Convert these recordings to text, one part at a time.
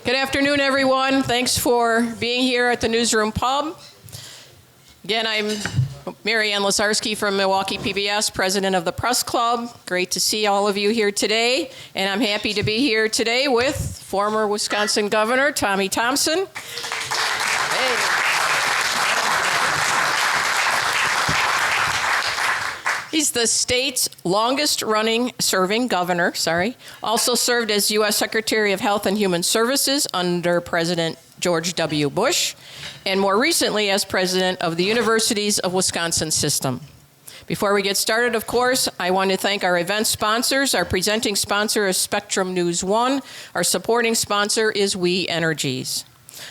Good afternoon, everyone. Thanks for being here at the Newsroom Pub. Again, I'm Maryann Lazarski from Milwaukee PBS, president of the Press Club. Great to see all of you here today. And I'm happy to be here today with former Wisconsin Governor Tommy Thompson. Hey. He's the state's longest-running serving governor, Also served as U.S. Secretary of Health and Human Services under President George W. Bush, and more recently as president of the Universities of Wisconsin system. Before we get started, of course, I want to thank our event sponsors. Our presenting sponsor is Spectrum News 1. Our supporting sponsor is We Energies.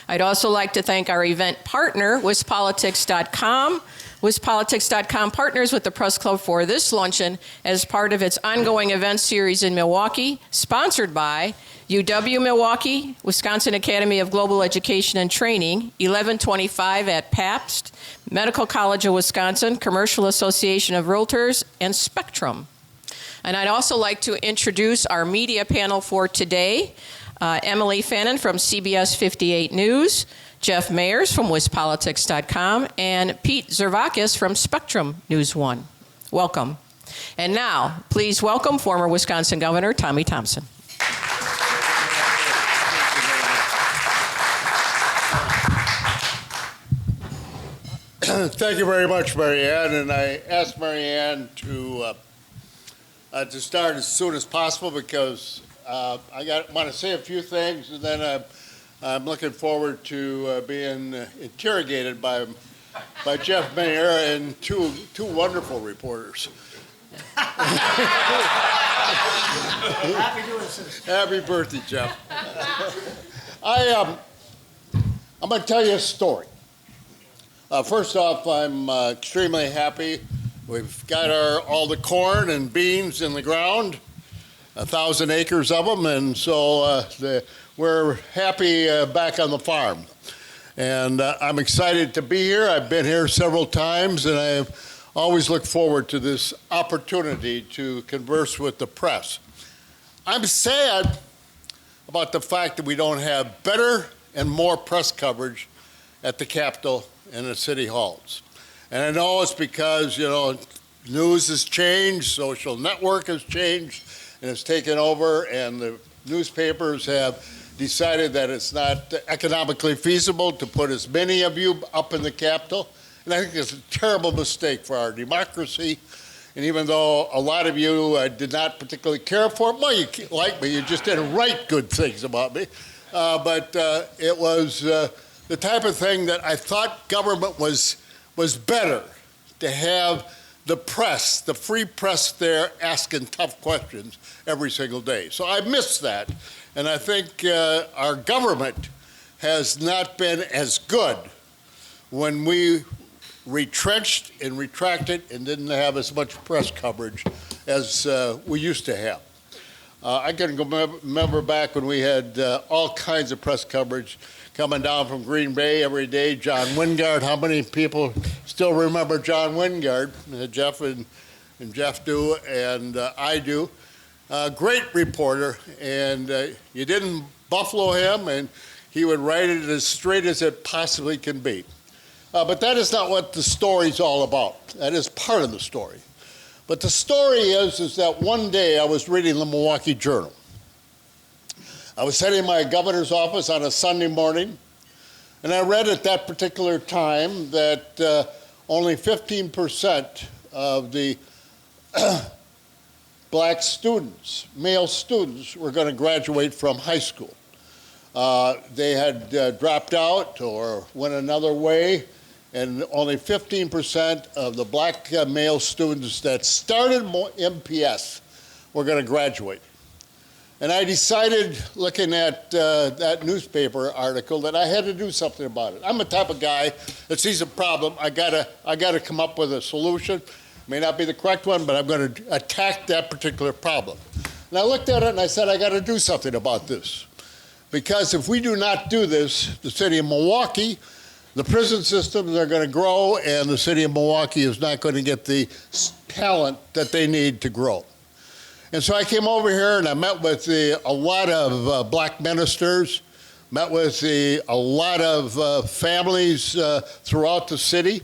I'd also like to thank our event partner, WisPolitics.com. WisPolitics.com partners with the Press Club for this luncheon as part of its ongoing event series in Milwaukee, sponsored by UW-Milwaukee, Wisconsin Academy of Global Education and Training, 1125 at Pabst, Medical College of Wisconsin, Commercial Association of Realtors, and Spectrum. And I'd also like to introduce our media panel for today. Emilee Fannon from CBS 58 News, Jeff Mayers from WisPolitics.com, and Pete Zervakis from Spectrum News 1. Welcome. And now, please welcome former Wisconsin Governor Tommy Thompson. Thank you very much, Maryann. And I asked Maryann to start as soon as possible because I want to say a few things, and then I'm looking forward to being interrogated by Jeff Mayer and two wonderful reporters. Happy birthday, Jeff. I'm going to tell you a story. First off, I'm extremely happy. We've got all the corn and beans in the ground, 1,000 acres of them, and so we're happy back on the farm. And I'm excited to be here. I've been here several times, and I've always looked forward to this opportunity to converse with the press. I'm sad about the fact that we don't have better and more press coverage at the Capitol and the city halls. And I know it's because, news has changed, social network has changed, and it's taken over, and the newspapers have decided that it's not economically feasible to put as many of you up in the Capitol. And I think it's a terrible mistake for our democracy. And even though a lot of you did not particularly care for it, well, you like me, you just didn't write good things about me. But it was the type of thing that I thought government was better to have the press, the free press there asking tough questions every single day. So I miss that. And I think our government has not been as good when we retrenched and retracted and didn't have as much press coverage as we used to have. I can remember back when we had all kinds of press coverage coming down from Green Bay every day. John Wingard, how many people still remember John Wingard? Jeff and Jeff do, and I do. Great reporter, and you didn't buffalo him, and he would write it as straight as it possibly can be. But that is not what the story's all about. That is part of the story. But the story is that one day I was reading the Milwaukee Journal. I was sitting in my governor's office on a Sunday morning, and I read at that particular time that only 15% of the black students, male students, were going to graduate from high school. They had dropped out or went another way, and only 15% of the black male students that started MPS were going to graduate. And I decided, looking at that newspaper article, that I had to do something about it. I'm the type of guy that sees a problem. I gotta come up with a solution. May not be the correct one, but I'm going to attack that particular problem. And I looked at it and I said, I got to do something about this. Because if we do not do this, the city of Milwaukee, the prison systems are going to grow, and the city of Milwaukee is not going to get the talent that they need to grow. And so I came over here and I met with a lot of black ministers, met with a lot of families throughout the city.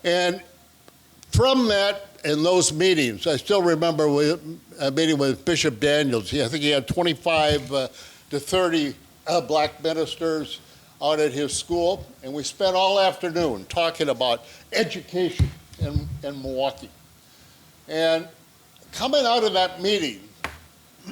And from that, in those meetings, I still remember a meeting with Bishop Daniels. I think he had 25 to 30 black ministers out at his school, and we spent all afternoon talking about education in Milwaukee. And coming out of that meeting,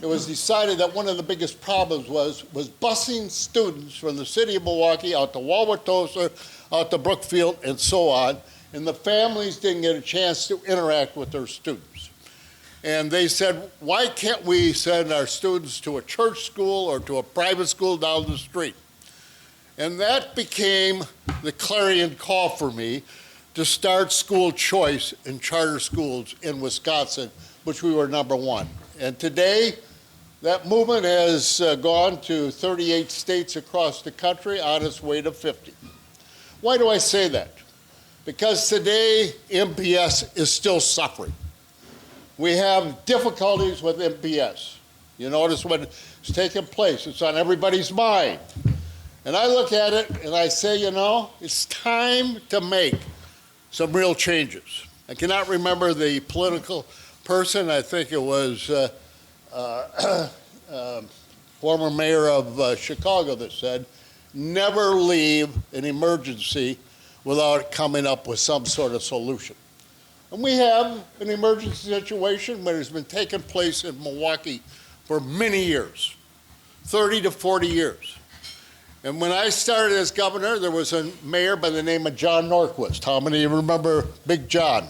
it was decided that one of the biggest problems was busing students from the city of Milwaukee out to Wauwatosa, out to Brookfield, and so on, and the families didn't get a chance to interact with their students. And they said, why can't we send our students to a church school or to a private school down the street? And that became the clarion call for me to start school choice in charter schools in Wisconsin, which we were #1. And today, that movement has gone to 38 states across the country, on its way to 50. Why do I say that? Because today, MPS is still suffering. We have difficulties with MPS. You notice what's taking place. It's on everybody's mind. And I look at it and I say, you know, it's time to make some real changes. I cannot remember the political person. I think it was former mayor of Chicago that said, never leave an emergency without coming up with some sort of solution. And we have an emergency situation that has been taking place in Milwaukee for many years, 30 to 40 years. And when I started as governor, there was a mayor by the name of John Norquist. How many of you remember Big John?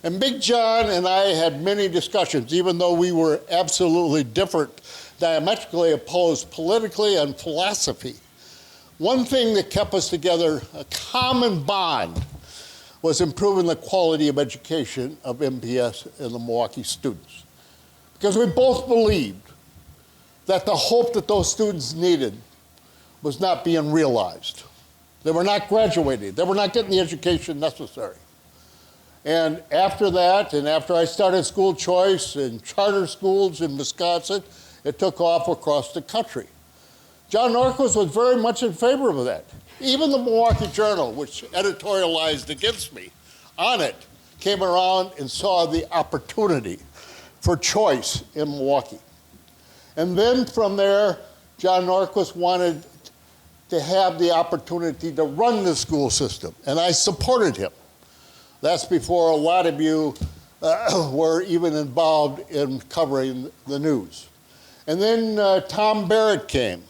And Big John and I had many discussions, even though we were absolutely different, diametrically opposed politically and philosophy. One thing that kept us together, a common bond, was improving the quality of education of MPS and the Milwaukee students. Because we both believed that the hope that those students needed was not being realized. They were not graduating. They were not getting the education necessary. And after that, and after I started school choice in charter schools in Wisconsin, it took off across the country. John Norquist was very much in favor of that. Even the Milwaukee Journal, which editorialized against me on it, came around and saw the opportunity for choice in Milwaukee. And then from there, John Norquist wanted to have the opportunity to run the school system, and I supported him. That's before a lot of you were even involved in covering the news. And then Tom Barrett came,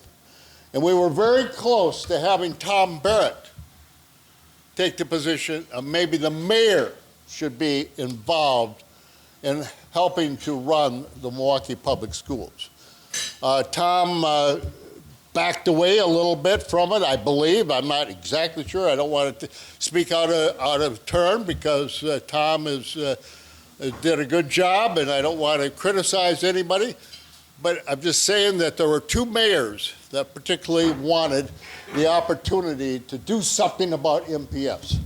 and we were very close to having Tom Barrett take the position of maybe the mayor should be involved in helping to run the Milwaukee Public Schools. Tom backed away a little bit from it, I believe. I'm not exactly sure. I don't want to speak out of turn because Tom did a good job, and I don't want to criticize anybody. But I'm just saying that there were two mayors that particularly wanted the opportunity to do something about MPS.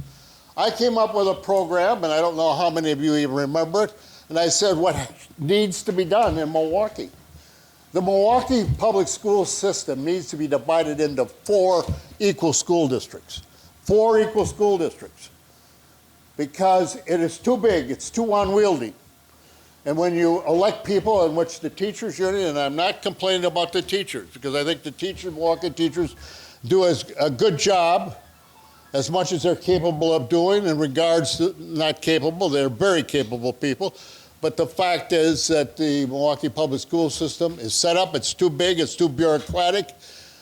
I came up with a program, and I don't know how many of you even remember it, and I said what needs to be done in Milwaukee. The Milwaukee public school system needs to be divided into 4 equal school districts. 4 equal school districts. Because it is too big, it's too unwieldy. And when you elect people in which the teachers union, and I'm not complaining about the teachers, because I think the Milwaukee teachers do a good job, as much as they're capable of doing. In regards to not capable, they're very capable people. But the fact is that the Milwaukee public school system is set up, it's too big, it's too bureaucratic.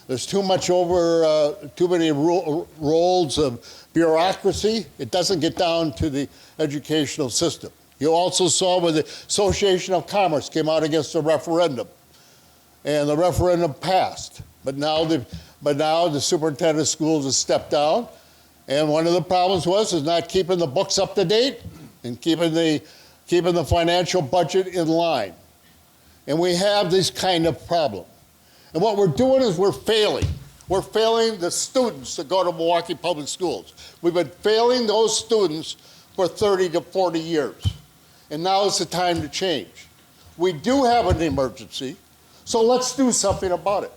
There's too many roles of bureaucracy. It doesn't get down to the educational system. You also saw when the Association of Commerce came out against the referendum, and the referendum passed. But now the superintendent of schools has stepped down, and one of the problems is not keeping the books up to date and keeping the financial budget in line. And we have this kind of problem. And what we're doing is we're failing. We're failing the students that go to Milwaukee Public Schools. We've been failing those students for 30 to 40 years. And now is the time to change. We do have an emergency, so let's do something about it.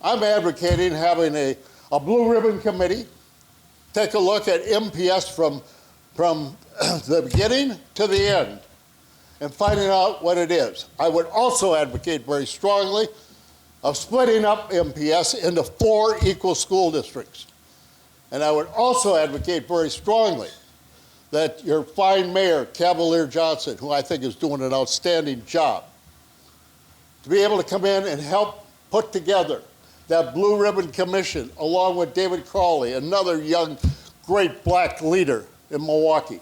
I'm advocating having a blue ribbon committee take a look at MPS from the beginning to the end and finding out what it is. I would also advocate very strongly of splitting up MPS into 4 equal school districts. And I would also advocate very strongly that your fine mayor, Cavalier Johnson, who I think is doing an outstanding job, to be able to come in and help put together that Blue Ribbon Commission, along with David Crawley, another young, great black leader in Milwaukee.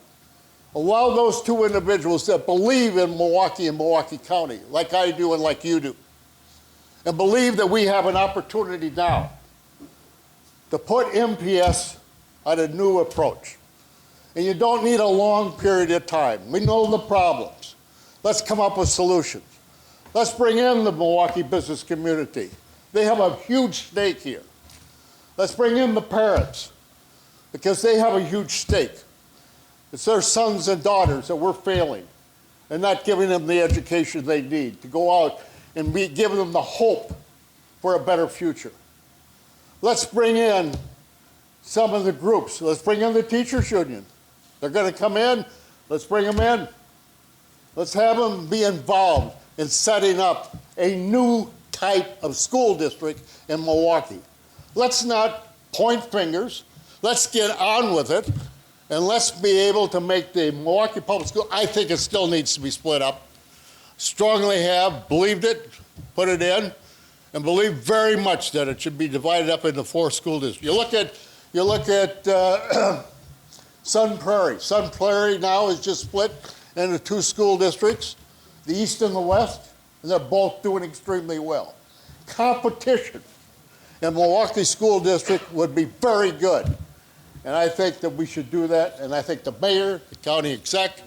Allow those 2 individuals that believe in Milwaukee and Milwaukee County, like I do and like you do, and believe that we have an opportunity now to put MPS on a new approach. And you don't need a long period of time. We know the problems. Let's come up with solutions. Let's bring in the Milwaukee business community. They have a huge stake here. Let's bring in the parents, because they have a huge stake. It's their sons and daughters that we're failing and not giving them the education they need to go out and giving them the hope for a better future. Let's bring in some of the groups. Let's bring in the teachers union. They're going to come in. Let's bring them in. Let's have them be involved in setting up a new type of school district in Milwaukee. Let's not point fingers. Let's get on with it, and let's be able to make the Milwaukee Public School. I think it still needs to be split up. Strongly have believed it, put it in, and believe very much that it should be divided up into 4 school districts. You look at Sun Prairie. Sun Prairie now is just split into 2 school districts, the east and the west, and they're both doing extremely well. Competition in Milwaukee School District would be very good. And I think that we should do that. And I think the mayor, the county exec,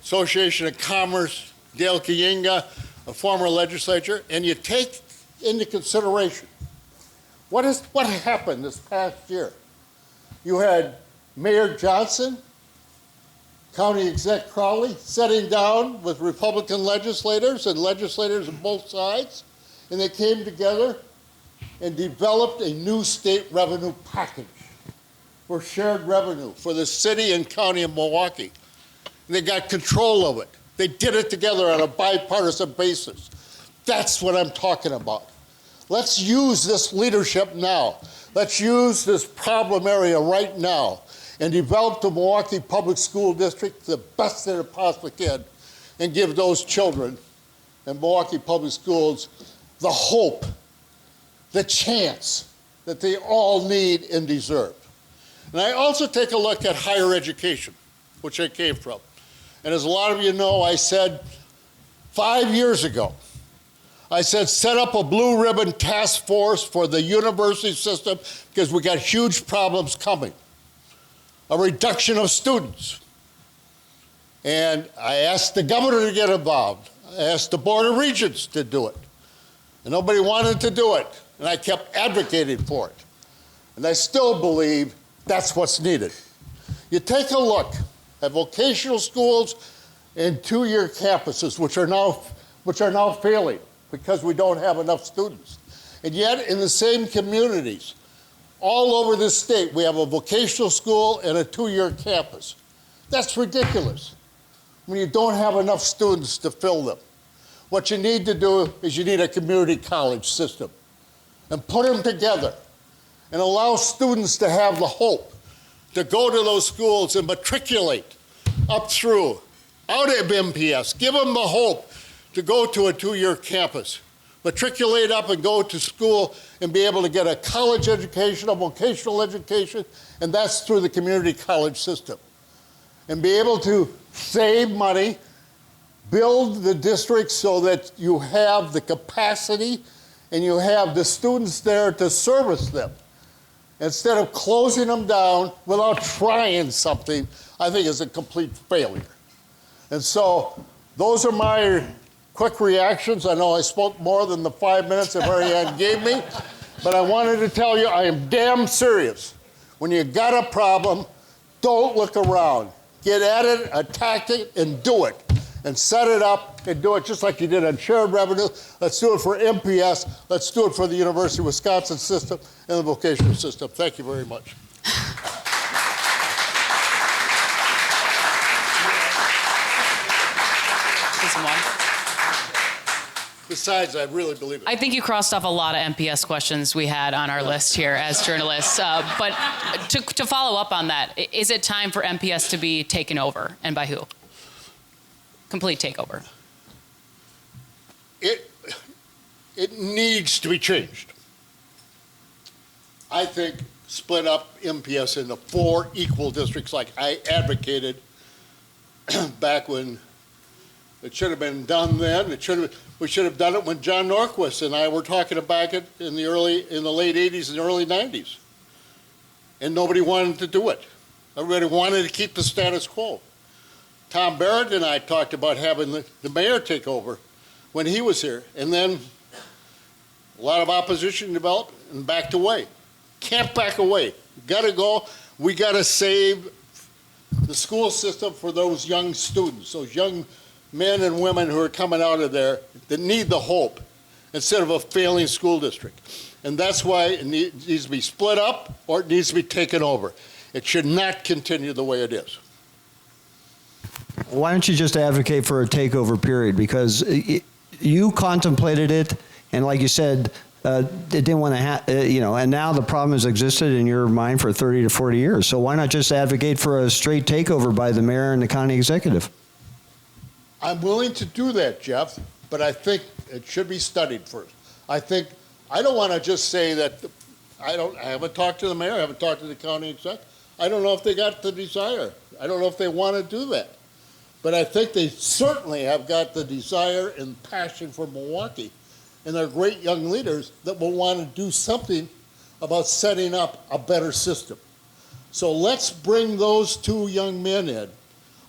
Association of Commerce, Dale Kiyinga, a former legislature, and you take into consideration what happened this past year. You had Mayor Johnson, County Exec Crowley, sitting down with Republican legislators and legislators on both sides, and they came together and developed a new state revenue package for shared revenue for the city and county of Milwaukee. And they got control of it. They did it together on a bipartisan basis. That's what I'm talking about. Let's use this leadership now. Let's use this problem area right now and develop the Milwaukee Public School District the best that it possibly can, and give those children in Milwaukee Public Schools the hope, the chance that they all need and deserve. And I also take a look at higher education, which I came from. And as a lot of you know, I said 5 years ago, I said, set up a blue ribbon task force for the university system because we got huge problems coming. A reduction of students. And I asked the governor to get involved. I asked the Board of Regents to do it. And nobody wanted to do it. And I kept advocating for it. And I still believe that's what's needed. You take a look at vocational schools and 2-year campuses, which are now failing because we don't have enough students. And yet, in the same communities, all over this state, we have a vocational school and a 2-year campus. That's ridiculous when you don't have enough students to fill them. What you need to do is you need a community college system and put them together and allow students to have the hope to go to those schools and matriculate up through, out of MPS. Give them the hope to go to a 2-year campus, matriculate up and go to school and be able to get a college education, a vocational education, and that's through the community college system. And be able to save money, build the district so that you have the capacity and you have the students there to service them. Instead of closing them down without trying something, I think is a complete failure. And so those are my quick reactions. I know I spoke more than the 5 minutes that Maryann gave me, but I wanted to tell you I am damn serious. When you got a problem, don't look around. Get at it, attack it, and do it. and set it up and do it just like you did on shared revenue. Let's do it for MPS. Let's do it for the University of Wisconsin system and the vocational system. Thank you very much. Besides, I really believe it. I think you crossed off a lot of MPS questions we had on our list here as journalists. But to follow up on that, is it time for MPS to be taken over, and by who? Complete takeover. It needs to be changed. I think split up MPS into 4 equal districts like I advocated back when it should have been done then. We should have done it when John Norquist and I were talking about it in the late 80s and early 90s. And nobody wanted to do it. Everybody wanted to keep the status quo. Tom Barrett and I talked about having the mayor take over when he was here. And then a lot of opposition developed and backed away. Can't back away. Gotta go. We gotta save the school system for those young students, those young men and women who are coming out of there that need the hope instead of a failing school district. And that's why it needs to be split up or it needs to be taken over. It should not continue the way it is. Why don't you just advocate for a takeover period? Because you contemplated it, and like you said, it didn't want to and now the problem has existed in your mind for 30 to 40 years. So why not just advocate for a straight takeover by the mayor and the county executive? I'm willing to do that, Jeff, but I think it should be studied first. I don't want to just say that, I haven't talked to the mayor, I haven't talked to the county exec. I don't know if they got the desire. I don't know if they want to do that. But I think they certainly have got the desire and passion for Milwaukee. And they're great young leaders that will want to do something about setting up a better system. So let's bring those 2 young men in,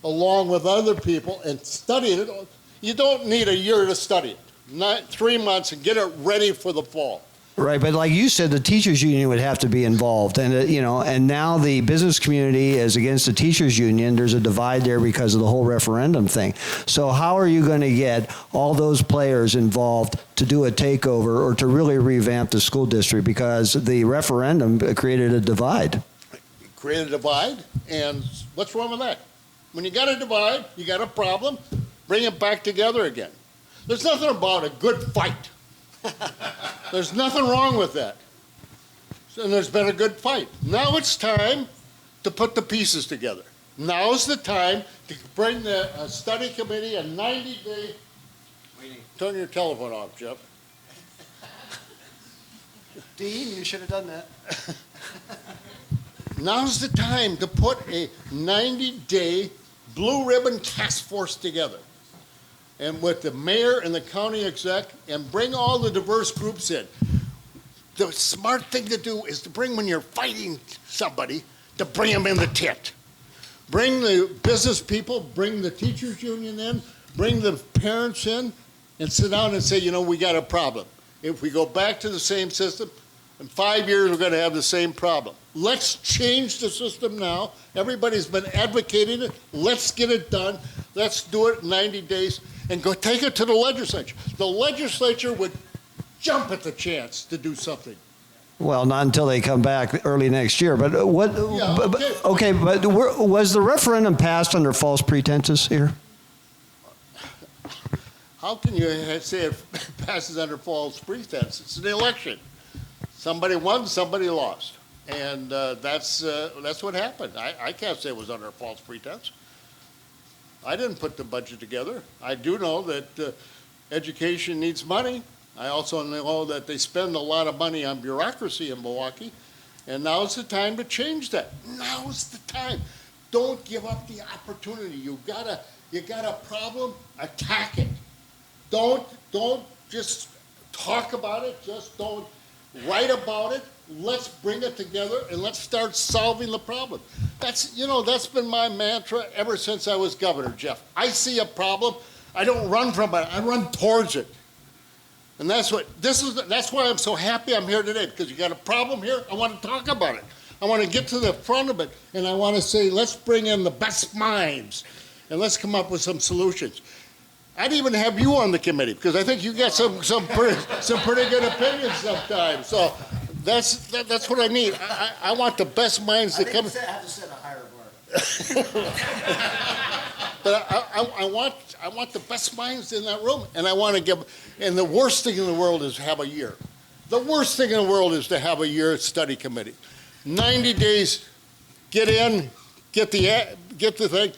along with other people, and study it. You don't need a year to study it. Not 3 months and get it ready for the fall. Right, but like you said, the teachers union would have to be involved, and and now the business community is against the teachers union. There's a divide there because of the whole referendum thing. So how are you going to get all those players involved to do a takeover or to really revamp the school district? Because the referendum created a divide. Created a divide, and what's wrong with that? When you got a divide, you got a problem, bring it back together again. There's nothing about a good fight. There's nothing wrong with that. And there's been a good fight. Now it's time to put the pieces together. Now's the time to bring the study committee a 90-day. Turn your telephone off, Jeff. Dean, you should have done that. Now's the time to put a 90-day blue ribbon task force together. And with the mayor and the county exec, and bring all the diverse groups in. The smart thing to do is to bring, when you're fighting somebody, to bring them in the tent. Bring the business people, bring the teachers union in, bring the parents in, and sit down and say, we got a problem. If we go back to the same system, in 5 years we're going to have the same problem. Let's change the system now. Everybody's been advocating it. Let's get it done. Let's do it in 90 days. And go take it to the legislature. The legislature would jump at the chance to do something. Well, not until they come back early next year. But what? Yeah, but was the referendum passed under false pretenses here? How can you say it passes under false pretense? It's an election. Somebody won, somebody lost, and that's what happened. I can't say it was under a false pretense. I didn't put the budget together. I do know that education needs money. I also know that they spend a lot of money on bureaucracy in Milwaukee, and now's the time to change that. Now's the time. Don't give up the opportunity. You got a problem, attack it. Don't just talk about it. Just don't write about it. Let's bring it together and let's start solving the problem. That's been my mantra ever since I was governor, Jeff. I see a problem, I don't run from it, I run towards it. And that's why I'm so happy I'm here today, because you got a problem here, I want to talk about it. I want to get to the front of it, and I want to say, let's bring in the best minds, and let's come up with some solutions. I'd even have you on the committee because I think you got some pretty good opinions sometimes. So that's what I need. I want the best minds to come. I have to set a higher bar. But I want the best minds in that room, and I want to give. And the worst thing in the world is to have a year. The worst thing in the world is to have a year study committee. 90 days, get in, get the thing,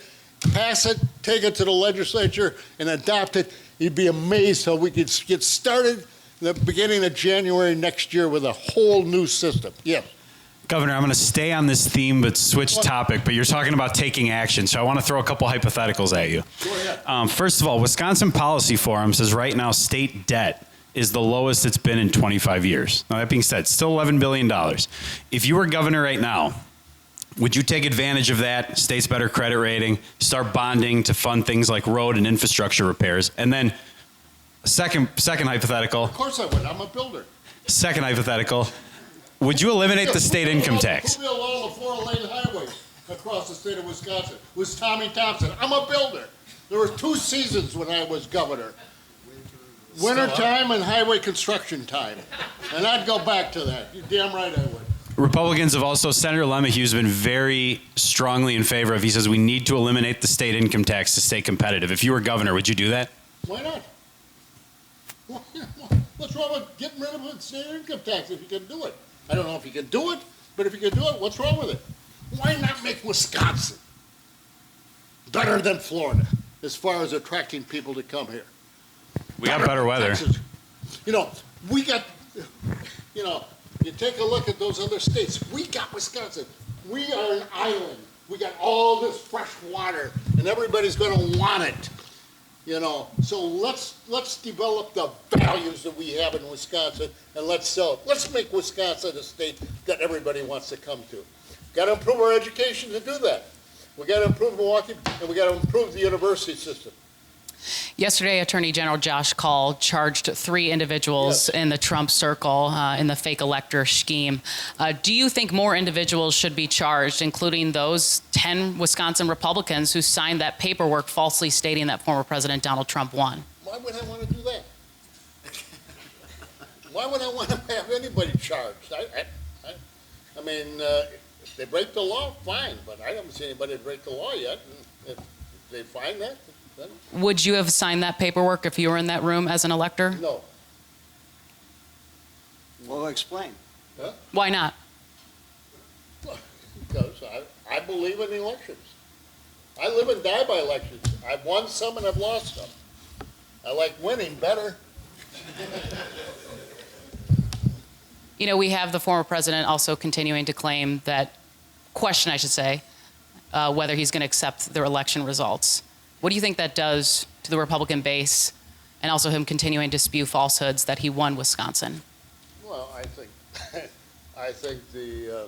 pass it, take it to the legislature, and adopt it. You'd be amazed how we could get started in the beginning of January next year with a whole new system. Yes. Governor, I'm going to stay on this theme but switch topic, but you're talking about taking action, so I want to throw a couple hypotheticals at you. Go ahead. First of all, Wisconsin Policy Forum says right now state debt is the lowest it's been in 25 years. Now, that being said, still $11 billion. If you were governor right now, would you take advantage of that, state's better credit rating, start bonding to fund things like road and infrastructure repairs? And then second hypothetical. Of course I would. I'm a builder. Second hypothetical. Would you eliminate the state income tax? Put me along the 4-lane highway across the state of Wisconsin with Tommy Thompson. I'm a builder. There were 2 seasons when I was governor. Winter time and highway construction time. And I'd go back to that. You're damn right I would. Republicans have also, Senator Lemahieu's been very strongly in favor of, he says we need to eliminate the state income tax to stay competitive. If you were governor, would you do that? Why not? What's wrong with getting rid of the state income tax if you can do it? I don't know if you can do it, but if you can do it, what's wrong with it? Why not make Wisconsin better than Florida as far as attracting people to come here? We got better weather. Texas. You know, we got, you know, you take a look at those other states. We got Wisconsin. We are an island. We got all this fresh water, and everybody's going to want it. You know, so let's develop the values that we have in Wisconsin, and let's sell it. Let's make Wisconsin a state that everybody wants to come to. Got to improve our education to do that. We got to improve Milwaukee, and we got to improve the university system. Yesterday, Attorney General Josh Kaul charged 3 individuals in the Trump circle in the fake elector scheme. Do you think more individuals should be charged, including those 10 Wisconsin Republicans who signed that paperwork falsely stating that former President Donald Trump won? Why would I want to do that? Why would I want to have anybody charged? I mean, if they break the law, fine, but I haven't seen anybody break the law yet. And if they find that, then... Would you have signed that paperwork if you were in that room as an elector? No. Well, explain. Huh? Why not? Because I believe in elections. I live and die by elections. I've won some and I've lost some. I like winning better. You know, we have the former president also continuing to claim question, I should say, whether he's going to accept their election results. What do you think that does to the Republican base, and also him continuing to spew falsehoods that he won Wisconsin? Well, I think the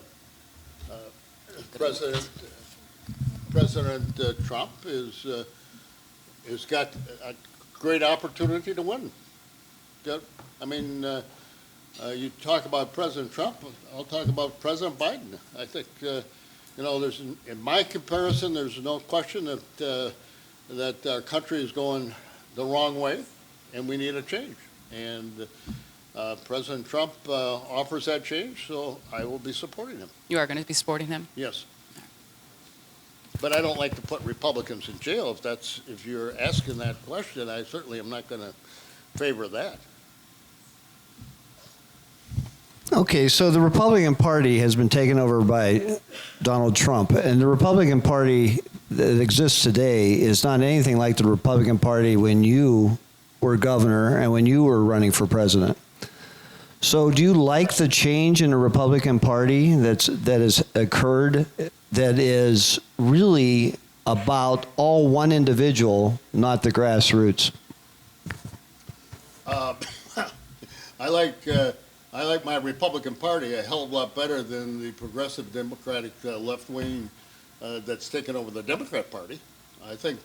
President Trump has got a great opportunity to win. I mean, you talk about President Trump, I'll talk about President Biden. I think, you know, in my comparison, there's no question that our country is going the wrong way, and we need a change. And President Trump offers that change, so I will be supporting him. You are going to be supporting him? Yes. But I don't like to put Republicans in jail. If you're asking that question, I certainly am not going to favor that. Okay, so the Republican Party has been taken over by Donald Trump, and the Republican Party that exists today is not anything like the Republican Party when you were governor and when you were running for president. So do you like the change in the Republican Party that has occurred, that is really about all one individual, not the grassroots? I like my Republican Party a hell of a lot better than the progressive Democratic left wing that's taken over the Democrat Party. I think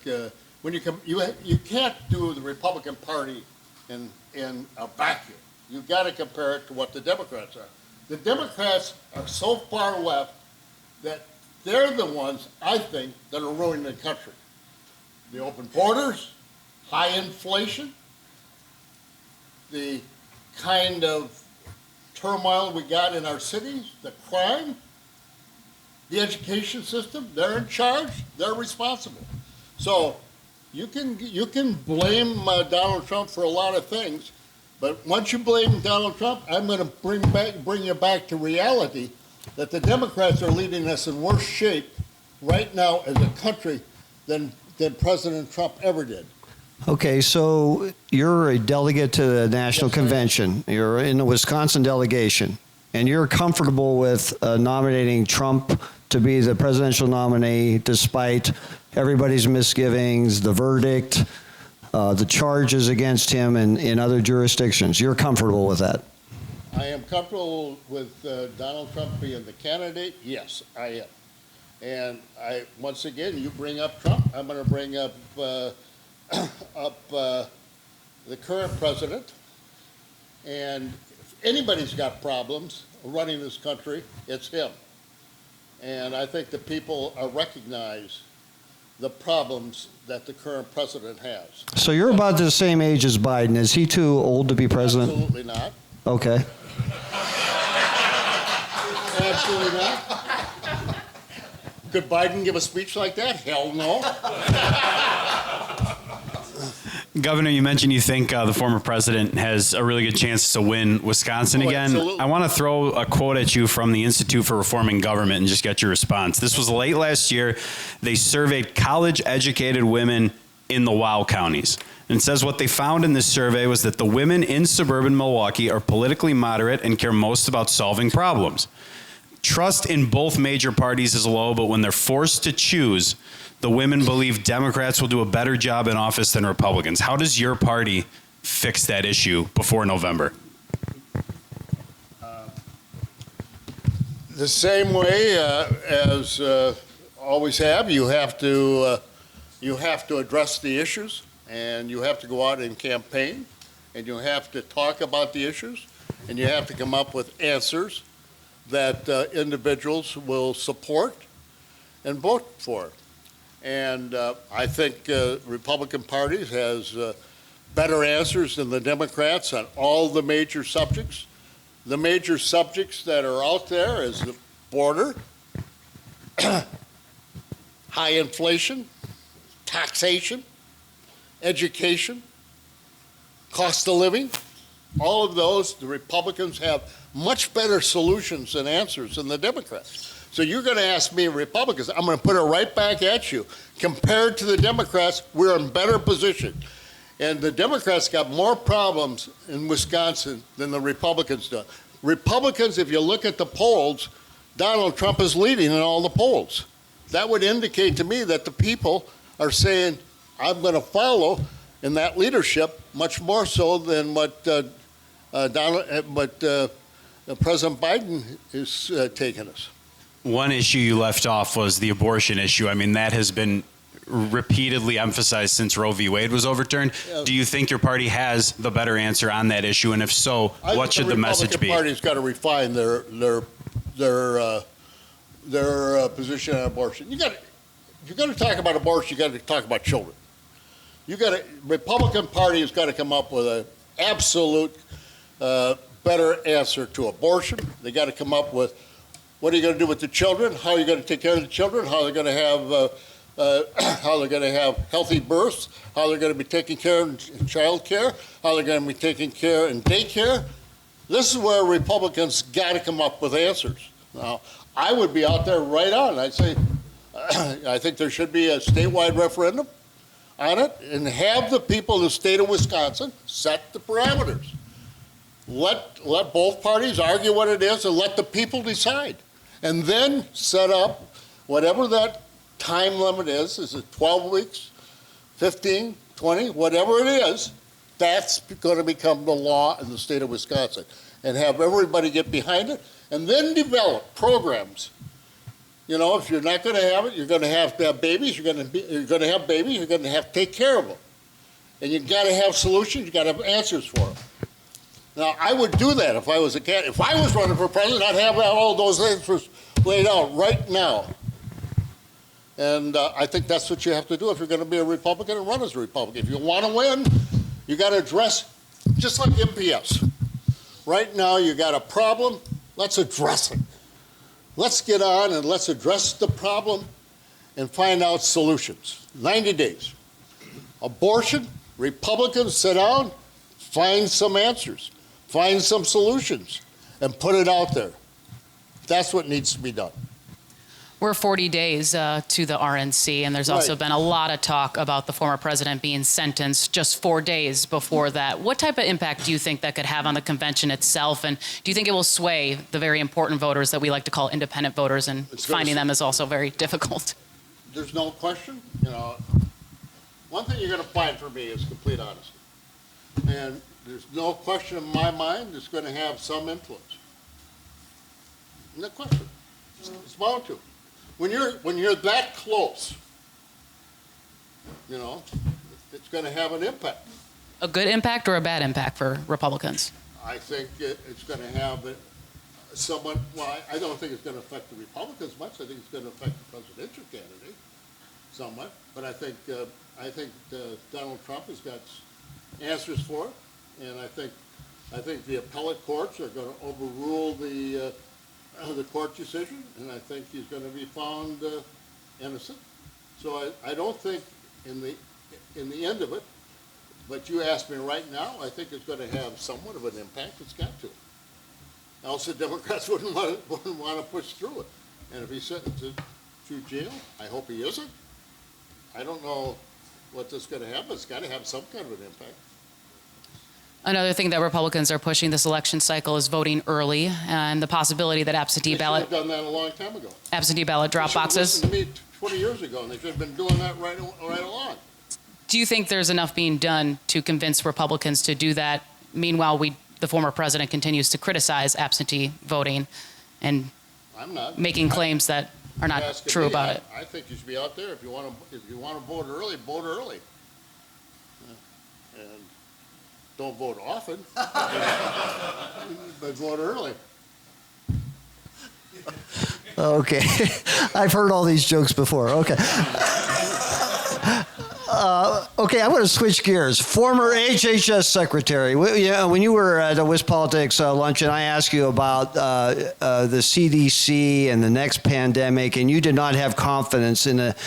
when you can't do the Republican Party in a vacuum. You've got to compare it to what the Democrats are. The Democrats are so far left that they're the ones, I think, that are ruining the country. The open borders, high inflation, the kind of turmoil we got in our cities, the crime, the education system. They're in charge. They're responsible. So you can blame Donald Trump for a lot of things, but once you blame Donald Trump, I'm going to bring you back to reality that the Democrats are leading us in worse shape right now as a country than President Trump ever did. Okay, so you're a delegate to the National Yes, I am. Convention. You're in the Wisconsin delegation, and you're comfortable with nominating Trump to be the presidential nominee despite everybody's misgivings, the verdict, the charges against him in other jurisdictions. You're comfortable with that? I am comfortable with Donald Trump being the candidate. Yes, I am. And once again, you bring up Trump, I'm going to bring up the current president. And if anybody's got problems running this country, it's him. And I think the people recognize the problems that the current president has. So you're about the same age as Biden. Is he too old to be president? Absolutely not. Okay. Absolutely not. Could Biden give a speech like that? Hell no. Governor, you mentioned you think the former president has a really good chance to win Wisconsin Oh, again. absolutely. I want to throw a quote at you from the Institute for Reforming Government and just get your response. This was late last year. They surveyed college-educated women in the WOW counties. And it says what they found in this survey was that the women in suburban Milwaukee are politically moderate and care most about solving problems. Trust in both major parties is low, but when they're forced to choose, the women believe Democrats will do a better job in office than Republicans. How does your party fix that issue before November? The same way as always have. You have to address the issues, and you have to go out and campaign, and you have to talk about the issues, and you have to come up with answers that individuals will support and vote for. And I think Republican Party has better answers than the Democrats on all the major subjects. The major subjects that are out there is the border, high inflation, taxation, education, cost of living. All of those, the Republicans have much better solutions and answers than the Democrats. So you're going to ask me, Republicans, I'm going to put it right back at you. Compared to the Democrats, we're in better position. And the Democrats got more problems in Wisconsin than the Republicans do. Republicans, if you look at the polls, Donald Trump is leading in all the polls. That would indicate to me that the people are saying, I'm going to follow in that leadership much more so than what President Biden is taking us. One issue you left off was the abortion issue. I mean, that has been repeatedly emphasized since Roe v. Wade was overturned. Yeah. Do you think your party has the better answer on that issue? And if so, what should the message be? The Republican Party's got to refine their position on abortion. If you're going to talk about abortion, you got to talk about children. Republican Party has got to come up with an absolute better answer to abortion. They got to come up with what are you going to do with the children? How are you going to take care of the children? How they're going to have healthy births? How they're going to be taken care of in child care? How they're going to be taken care in daycare? This is where Republicans got to come up with answers. Now, I would be out there right on. I'd say I think there should be a statewide referendum on it and have the people of the state of Wisconsin set the parameters. Let both parties argue what it is and let the people decide. And then set up whatever that time limit is it 12 weeks, 15, 20, whatever it is, that's going to become the law in the state of Wisconsin. And have everybody get behind it and then develop programs. You know, if you're not going to have it, you're going to have babies, you're going to have babies, you're going to have to take care of them. And you've got to have solutions, you've got to have answers for them. Now, I would do that if I was a candidate. If I was running for president, I'd have all those answers laid out right now. And I think that's what you have to do if you're going to be a Republican and run as a Republican. If you want to win, you got to address, just like MPS. Right now, you got a problem, let's address it. Let's get on and let's address the problem and find out solutions. 90 days. Abortion, Republicans sit down, find some answers, find some solutions, and put it out there. That's what needs to be done. We're 40 days to the RNC, and there's also Right. been a lot of talk about the former president being sentenced just 4 days before that. What type of impact do you think that could have on the convention itself? And do you think it will sway the very important voters that we like to call independent voters, and It's gonna finding them is also very difficult? There's no question, one thing you're going to find for me is complete honesty. And there's no question in my mind it's going to have some influence. No question. It's bound to. When you're that close, it's going to have an impact. A good impact or a bad impact for Republicans? I think it's going to have somewhat, well, I don't think it's going to affect the Republicans much. I think it's going to affect the presidential candidate somewhat. But I think Donald Trump has got answers for it. And I think the appellate courts are going to overrule the court decision, and I think he's going to be found innocent. So I don't think in the end of it, but you asked me right now, I think it's going to have somewhat of an impact. It's got to. Else the Democrats wouldn't want to push through it. And if he's sentenced to jail, I hope he isn't. I don't know what this is going to have, but it's got to have some kind of an impact. Another thing that Republicans are pushing this election cycle is voting early, and the possibility that absentee They ballot should have done that a long time ago. drop They should have boxes. listened to me 20 years ago, and they should have been doing that right along. Do you think there's enough being done to convince Republicans to do that? Meanwhile, the former president continues to criticize absentee voting and I'm not making claims that are not asking true me. about it. I think you should be out there. If you want to vote early, vote early. And don't vote often, but vote early. Okay. I've heard all these jokes before. Okay. Okay, I want to switch gears. Former HHS secretary. When you were at the WisPolitics luncheon, I asked you about the CDC and the next pandemic, and you did not have confidence in the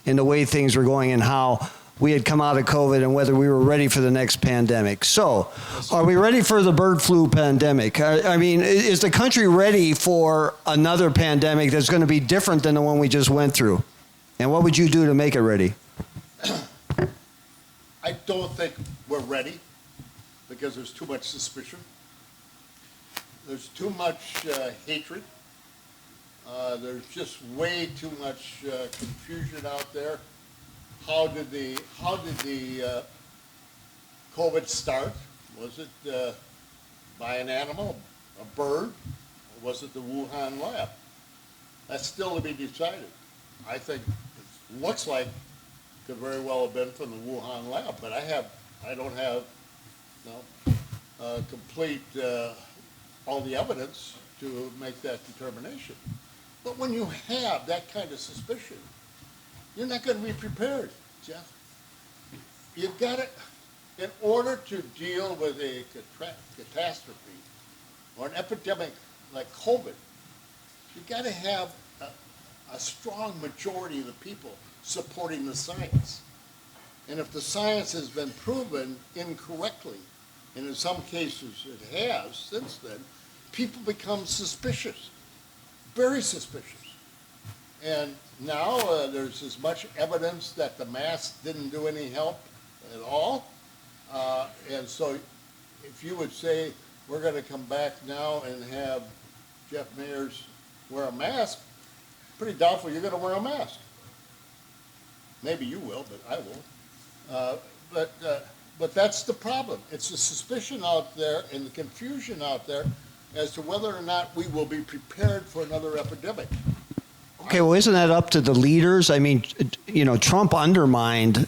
way things were going and how we had come out of COVID and whether we were ready for the next pandemic. So, are we ready for the bird flu pandemic? I mean, is the country ready for another pandemic that's going to be different than the one we just went through? And what would you do to make it ready? I don't think we're ready because there's too much suspicion. There's too much hatred. There's just way too much confusion out there. How did the COVID start? Was it by an animal, a bird, or was it the Wuhan lab? That's still to be decided. I think it looks like it could very well have been from the Wuhan lab, but I don't have complete all the evidence to make that determination. But when you have that kind of suspicion, you're not going to be prepared, Jeff. You've got to, in order to deal with a catastrophe or an epidemic like COVID, you've got to have a strong majority of the people supporting the science. And if the science has been proven incorrectly, and in some cases it has since then, people become suspicious, very suspicious. And now there's as much evidence that the mask didn't do any help at all. And so if you would say we're going to come back now and have Jeff Mayers wear a mask, pretty doubtful you're going to wear a mask. Maybe you will, but I won't. But that's the problem. It's the suspicion out there and the confusion out there as to whether or not we will be prepared for another epidemic. Okay, well, isn't that up to the leaders? I mean, Trump undermined,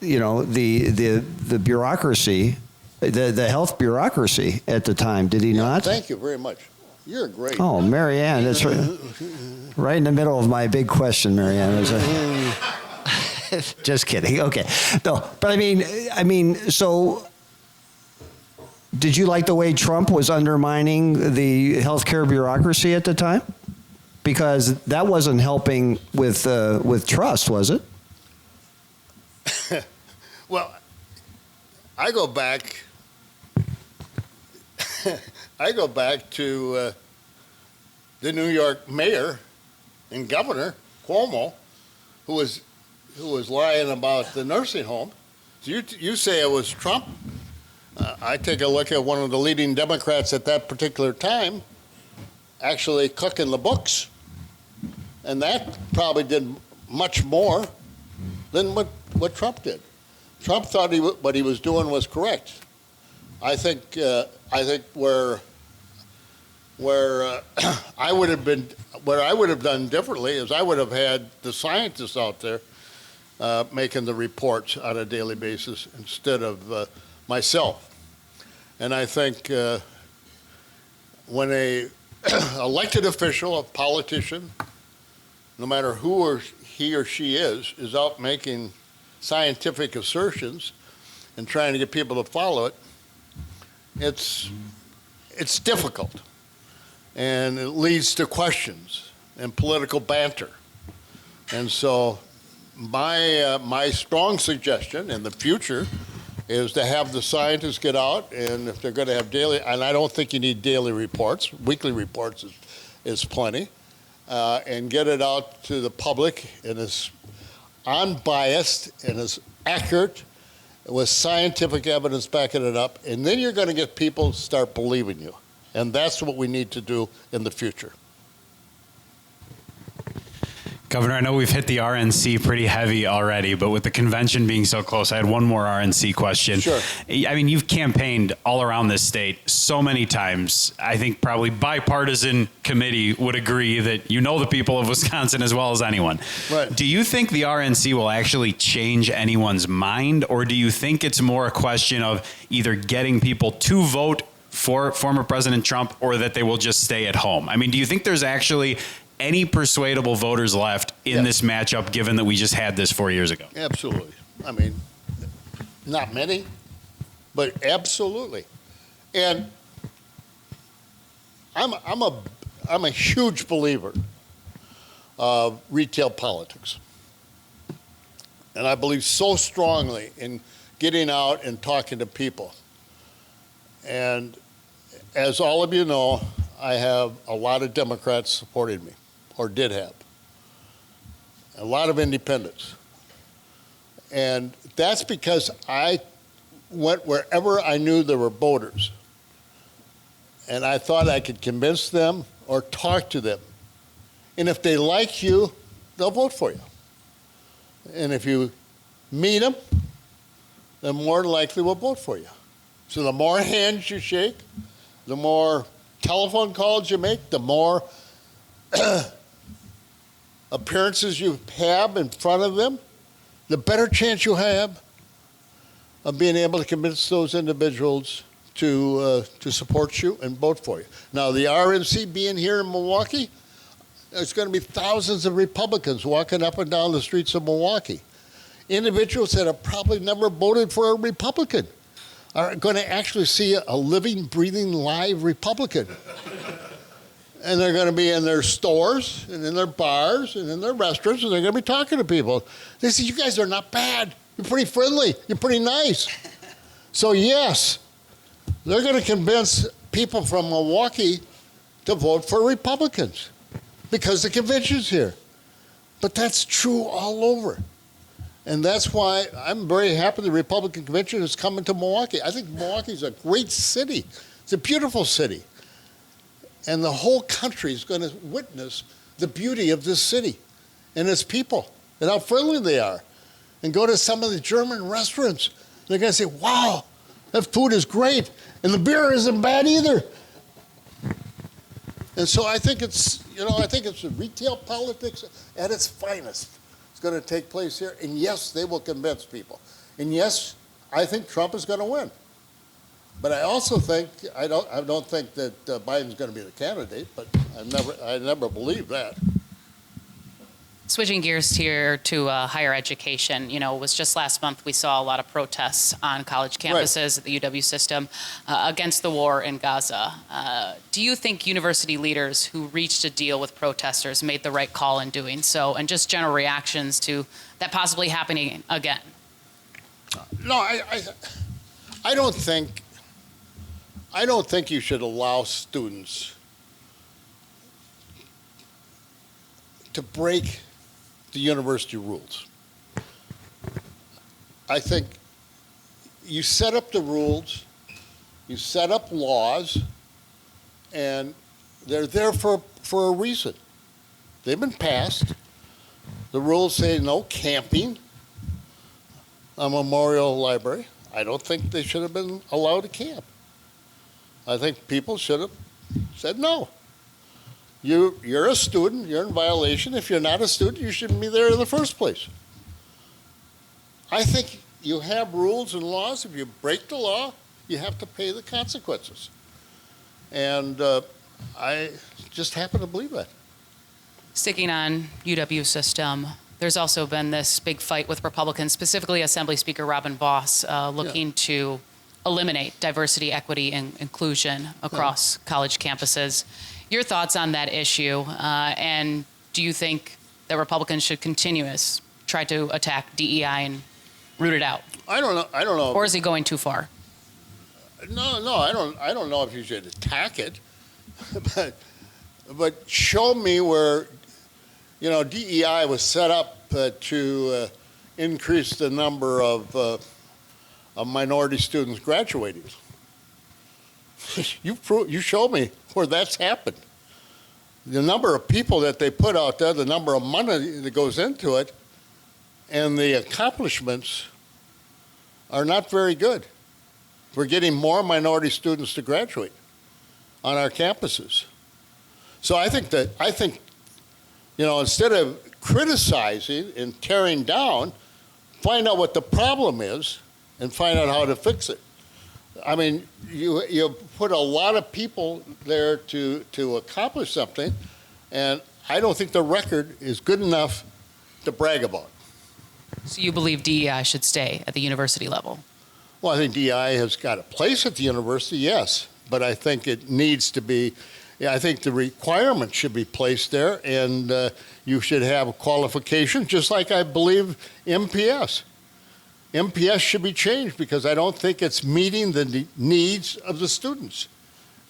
the bureaucracy, the health bureaucracy at the time, did he not? Thank you very much. You're great. Oh, Maryann, that's right in the middle of my big question, Maryann. Just kidding. Okay. No, but I mean, so did you like the way Trump was undermining the healthcare bureaucracy at the time? Because that wasn't helping with trust, was it? Well, I go back. I go back to the New York mayor and governor Cuomo, who was lying about the nursing home. So you say it was Trump. I take a look at one of the leading Democrats at that particular time, actually cooking the books, and that probably did much more than what Trump did. Trump thought what he was doing was correct. I think where I would have done differently is I would have had the scientists out there making the reports on a daily basis instead of myself. And I think when a elected official, a politician, no matter who he or she is out making scientific assertions and trying to get people to follow it, it's difficult, and it leads to questions and political banter. And so my strong suggestion in the future is to have the scientists get out, and if they're going to have daily, and I don't think you need daily reports, weekly reports is plenty, and get it out to the public in as unbiased and as accurate with scientific evidence backing it up, and then you're going to get people to start believing you. And that's what we need to do in the future. Governor, I know we've hit the RNC pretty heavy already, but with the convention being so close, I had one more RNC question. Sure. I mean, you've campaigned all around this state so many times. I think probably bipartisan committee would agree that you know the people of Wisconsin as well as anyone. Right. Do you think the RNC will actually change anyone's mind, or do you think it's more a question of either getting people to vote for former President Trump or that they will just stay at home? I mean, do you think there's actually any persuadable voters left in this matchup, given that we just had this 4 years ago? Absolutely. I mean, not many, but absolutely. And I'm a huge believer of retail politics. And I believe so strongly in getting out and talking to people. And as all of you know, I have a lot of Democrats supporting me, or did have. A lot of independents. And that's because I went wherever I knew there were voters. And I thought I could convince them or talk to them. And if they like you, they'll vote for you. And if you meet them, then more than likely will vote for you. So the more hands you shake, the more telephone calls you make, the more appearances you have in front of them, the better chance you have of being able to convince those individuals to support you and vote for you. Now, the RNC being here in Milwaukee, there's going to be thousands of Republicans walking up and down the streets of Milwaukee. Individuals that have probably never voted for a Republican are going to actually see a living, breathing, live Republican. And they're going to be in their stores and in their bars and in their restaurants, and they're going to be talking to people. They say, you guys are not bad. You're pretty friendly. You're pretty nice. So yes, they're going to convince people from Milwaukee to vote for Republicans because the convention's here. But that's true all over. And that's why I'm very happy the Republican convention is coming to Milwaukee. I think Milwaukee's a great city. It's a beautiful city. And the whole country is going to witness the beauty of this city and its people and how friendly they are. And go to some of the German restaurants. They're going to say, wow, that food is great. And the beer isn't bad either. And so I think it's the retail politics at its finest. It's going to take place here. And yes, they will convince people. And yes, I think Trump is going to win. But I also think I don't think that Biden's going to be the candidate. But I never believed that. Switching gears here to higher education, it was just last month we saw a lot of protests on college campuses at the UW system against the war in Gaza. Do you think university leaders who reached a deal with protesters made the right call in doing so, and just general reactions to that possibly happening again? No, I don't think you should allow students to break the university rules. I think you set up the rules, you set up laws, and they're there for a reason. They've been passed. The rules say no camping on Memorial Library. I don't think they should have been allowed to camp. I think people should have said no. You're a student, you're in violation. If you're not a student, you shouldn't be there in the first place. I think you have rules and laws. If you break the law, you have to pay the consequences. And I just happen to believe that. Sticking on UW system, there's also been this big fight with Republicans, specifically Assembly Speaker Robin Vos, looking to eliminate diversity, equity, and inclusion across college campuses. Your thoughts on that issue, and do you think that Republicans should try to attack DEI and root it out? I don't know. Or is he going too far? No, I don't know if you should attack it, but show me where, DEI was set up to increase the number of minority students graduating. You show me where that's happened. The number of people that they put out there, the number of money that goes into it, and the accomplishments are not very good. We're getting more minority students to graduate on our campuses. So I think instead of criticizing and tearing down, find out what the problem is and find out how to fix it. I mean, you put a lot of people there to accomplish something, and I don't think the record is good enough to brag about. So you believe DEI should stay at the university level? Well, I think DEI has got a place at the university, yes, but I think it needs to be. I think the requirements should be placed there, and you should have qualifications, just like I believe MPS. MPS should be changed because I don't think it's meeting the needs of the students.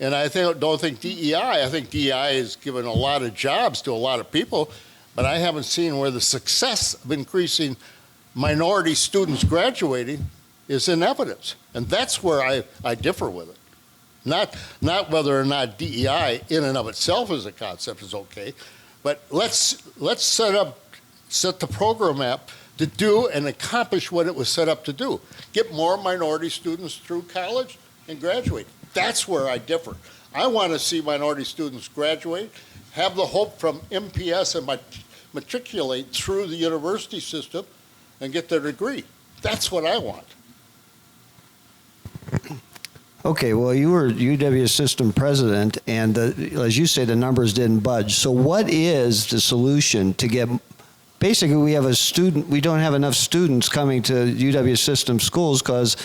And I don't think DEI, I think DEI has given a lot of jobs to a lot of people, but I haven't seen where the success of increasing minority students graduating is in evidence. And that's where I differ with it. Not whether or not DEI in and of itself as a concept is okay, but let's set the program up to do and accomplish what it was set up to do. Get more minority students through college and graduate. That's where I differ. I want to see minority students graduate, have the hope from MPS and matriculate through the university system and get their degree. That's what I want. Okay, well, you were UW system president, and as you say, the numbers didn't budge. So what is the solution to get, basically we don't have enough students coming to UW system schools because,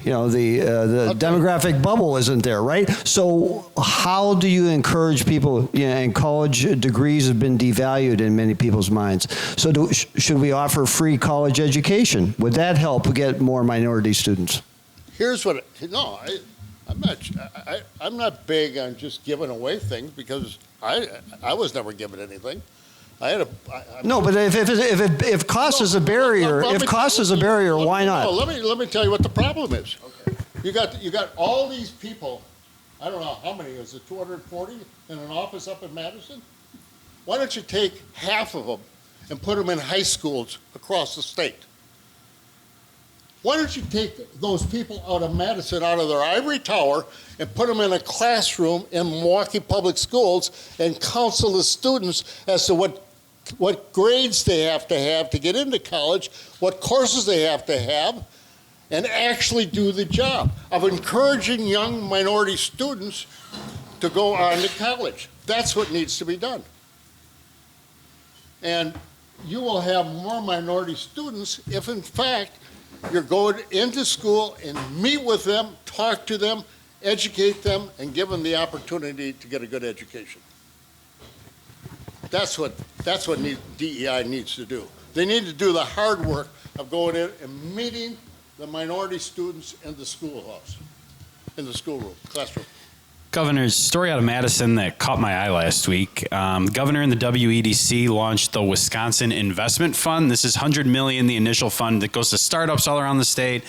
the demographic bubble isn't there, right? So how do you encourage people, and college degrees have been devalued in many people's minds. So should we offer free college education? Would that help get more minority students? Here's what, I'm not big on just giving away things because I was never given anything. No, but if cost is a barrier, why not? No, let me tell you what the problem is. Okay. You got all these people. I don't know how many is it, 240 in an office up in Madison? Why don't you take half of them and put them in high schools across the state? Why don't you take those people out of Madison, out of their ivory tower, and put them in a classroom in Milwaukee Public Schools and counsel the students as to what grades they have to get into college, what courses they have to have, and actually do the job of encouraging young minority students to go on to college. That's what needs to be done. And you will have more minority students if, in fact, you're going into school and meet with them, talk to them, educate them, and give them the opportunity to get a good education. That's what DEI needs to do. They need to do the hard work of going in and meeting the minority students in the schoolhouse, in the schoolroom, classroom. Governor's story out of Madison that caught my eye last week. Governor and the WEDC launched the Wisconsin Investment Fund. This is $100 million, the initial fund that goes to startups all around the state.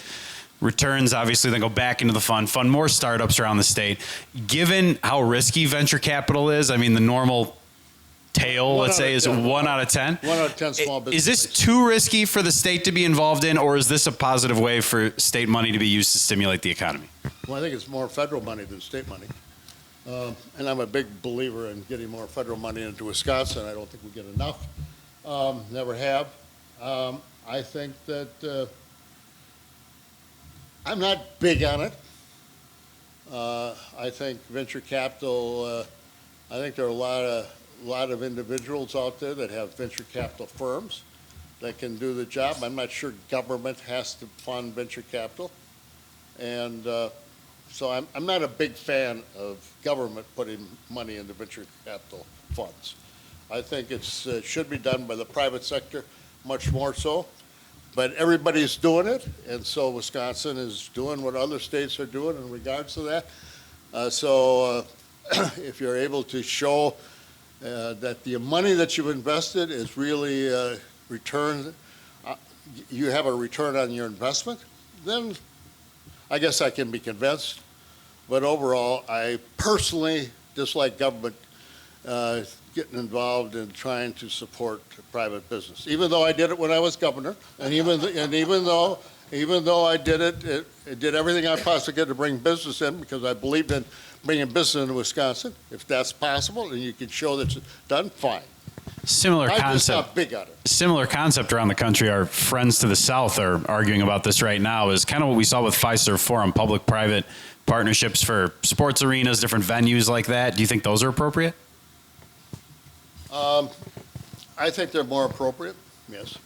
Returns obviously then go back into the fund more startups around the state. Given how risky venture capital is, I mean the normal tail, let's say, is 1 out of 10. 1 out of 10 small businesses. Is this too risky for the state to be involved in, or is this a positive way for state money to be used to stimulate the economy? Well, I think it's more federal money than state money. And I'm a big believer in getting more federal money into Wisconsin. I don't think we get enough. Never have. I think that I'm not big on it. I think venture capital, I think there are a lot of individuals out there that have venture capital firms that can do the job. I'm not sure government has to fund venture capital. And so I'm not a big fan of government putting money into venture capital funds. I think it should be done by the private sector, much more so. But everybody's doing it, and so Wisconsin is doing what other states are doing in regards to that. If you're able to show that the money that you've invested is really returned, you have a return on your investment, then I guess I can be convinced. But overall, I personally dislike government getting involved in trying to support private business. Even though I did it when I was governor, and even though I did it did everything I possibly could to bring business in because I believed in bringing business into Wisconsin. If that's possible, and you can show that it's done, fine. Similar I'm concept. just not big on it. Similar concept around the country. Our friends to the south are arguing about this right now. Is kind of what we saw with Fiserv Forum, public-private partnerships for sports arenas, different venues like that. Do you think those are appropriate? I think they're more appropriate. Yes,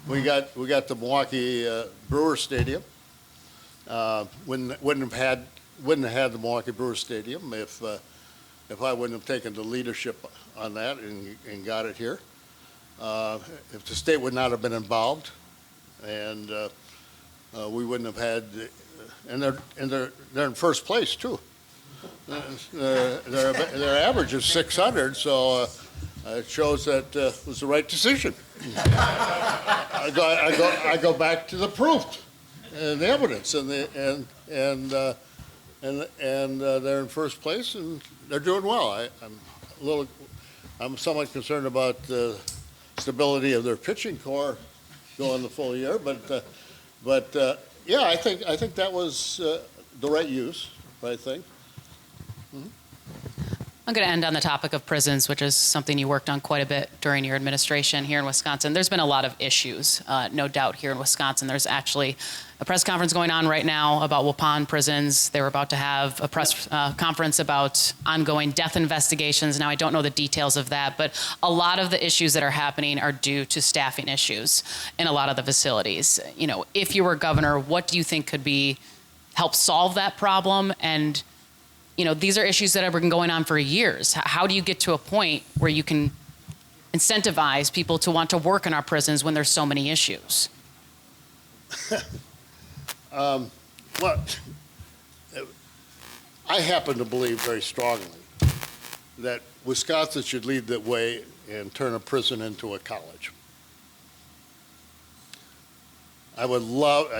we got the Milwaukee Brewers Stadium. Wouldn't have had the Milwaukee Brewers Stadium if I wouldn't have taken the leadership on that and got it here. If the state would not have been involved, and we wouldn't have had. And they're in first place too. Their average is 600, so it shows that it was the right decision. I go back to the proof and the evidence, and they're in first place and they're doing well. I'm somewhat concerned about the stability of their pitching core going the full year, but yeah, I think that was the right use, right thing. I'm going to end on the topic of prisons, which is something you worked on quite a bit during your administration here in Wisconsin. There's been a lot of issues, no doubt, here in Wisconsin. There's actually a press conference going on right now about Waupun prisons. They were about to have a press conference about ongoing death investigations. Now, I don't know the details of that, but a lot of the issues that are happening are due to staffing issues in a lot of the facilities. You know, if you were governor, what do you think could be help solve that problem? And you know, these are issues that have been going on for years. How do you get to a point where you can incentivize people to want to work in our prisons when there's so many issues? Well, I happen to believe very strongly that Wisconsin should lead the way and turn a prison into a college. I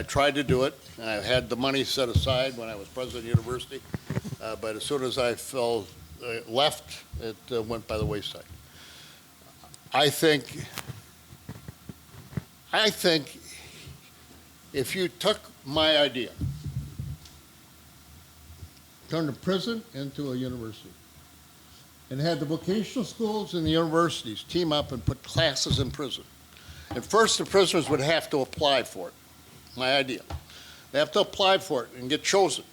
tried to do it, and I had the money set aside when I was president of the university, but as soon as I left, it went by the wayside. I think if you took my idea, turned a prison into a university, and had the vocational schools and the universities team up and put classes in prison, and first the prisoners would have to apply for it. my idea. They have to apply for it and get chosen.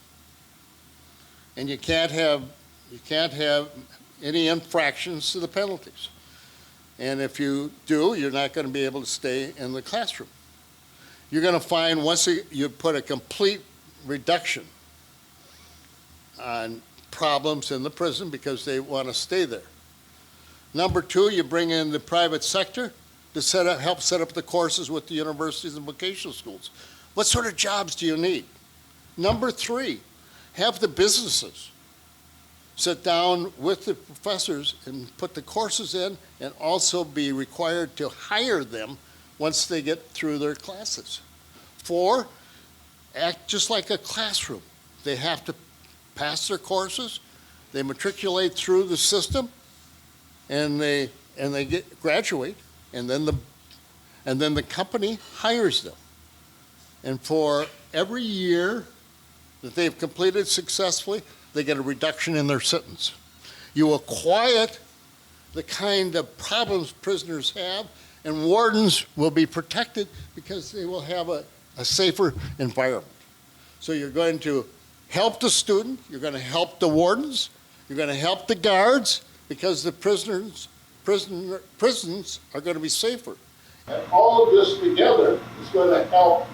And you can't have any infractions to the penalties. And if you do, you're not going to be able to stay in the classroom. You're going to find once you put a complete reduction on problems in the prison because they want to stay there. Number two, you bring in the private sector to help set up the courses with the universities and vocational schools. What sort of jobs do you need? Number three, have the businesses sit down with the professors and put the courses in and also be required to hire them once they get through their classes. Four, act just like a classroom. They have to pass their courses, they matriculate through the system, and they graduate, and then the company hires them. And for every year that they've completed successfully, they get a reduction in their sentence. You will quiet the kind of problems prisoners have, and wardens will be protected because they will have a safer environment. So you're going to help the student, you're going to help the wardens, you're going to help the guards, because the prisons are going to be safer. And all of this together is going to help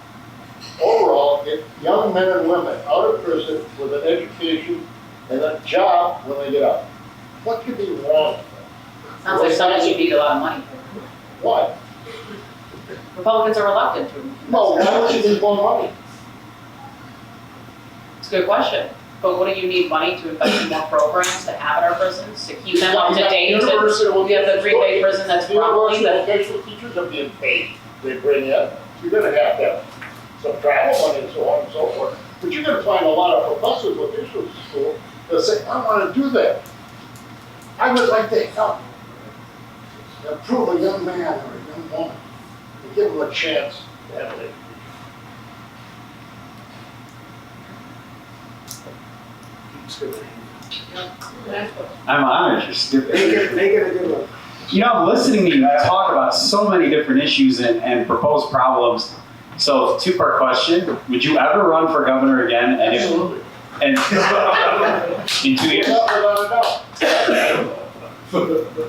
overall get young men and women out of prison with an education and a job when they get out. What could be wrong with that? Sounds like something you need a lot of money. Why? Republicans are reluctant to. No, why don't you need more money? It's a good question. But what do you need money to invest in more programs to have in our prisons, to keep them up to date? We have the Green Bay prison that's probably the vocational teachers are being paid. They bring in. You're going to have some travel money and so on and so forth. But you're going to find a lot of professors with vocational school that say, I want to do that. I would like to help improve a young man or a young woman and give them a chance to have an education. I'm honored. Make it a good one. You know, I'm listening to you talk about so many different issues and proposed problems. So, two-part question: would you ever run for governor again? And Absolutely. In 2 years?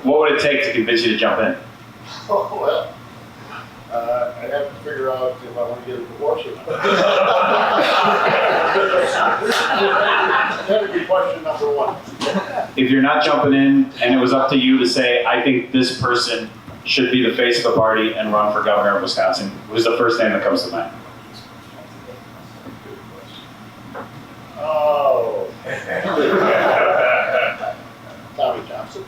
What would it take to convince you to jump in? Oh, well, I'd have to figure out if I want to get a divorce or not. That would be question number one. If you're not jumping in and it was up to you to say, I think this person should be the face of the party and run for governor of Wisconsin, who's the first name that comes to mind? Oh. Tommy Thompson.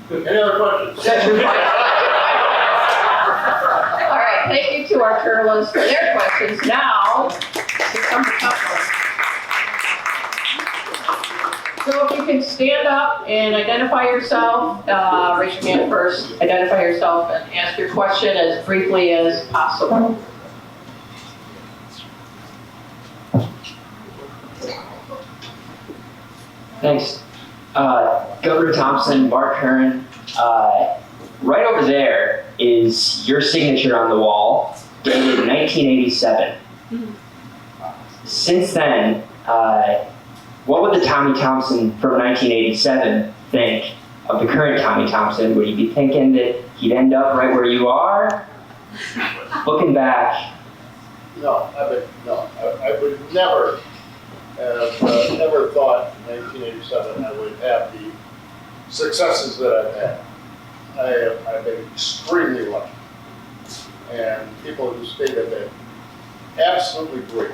Any other questions? All right, thank you to our journalists for their questions. Now, here comes the tough one. So if you can stand up and identify yourself, raise your hand first, identify yourself and ask your question as briefly as possible. Thanks. Governor Thompson, Mark Hearn, right over there is your signature on the wall, dated 1987. Since then, what would the Tommy Thompson from 1987 think of the current Tommy Thompson? Would he be thinking that he'd end up right where you are? Looking back. No, I would never have never thought in 1987 I would have the successes that I've had. I've been extremely lucky. And people who stayed have been absolutely great.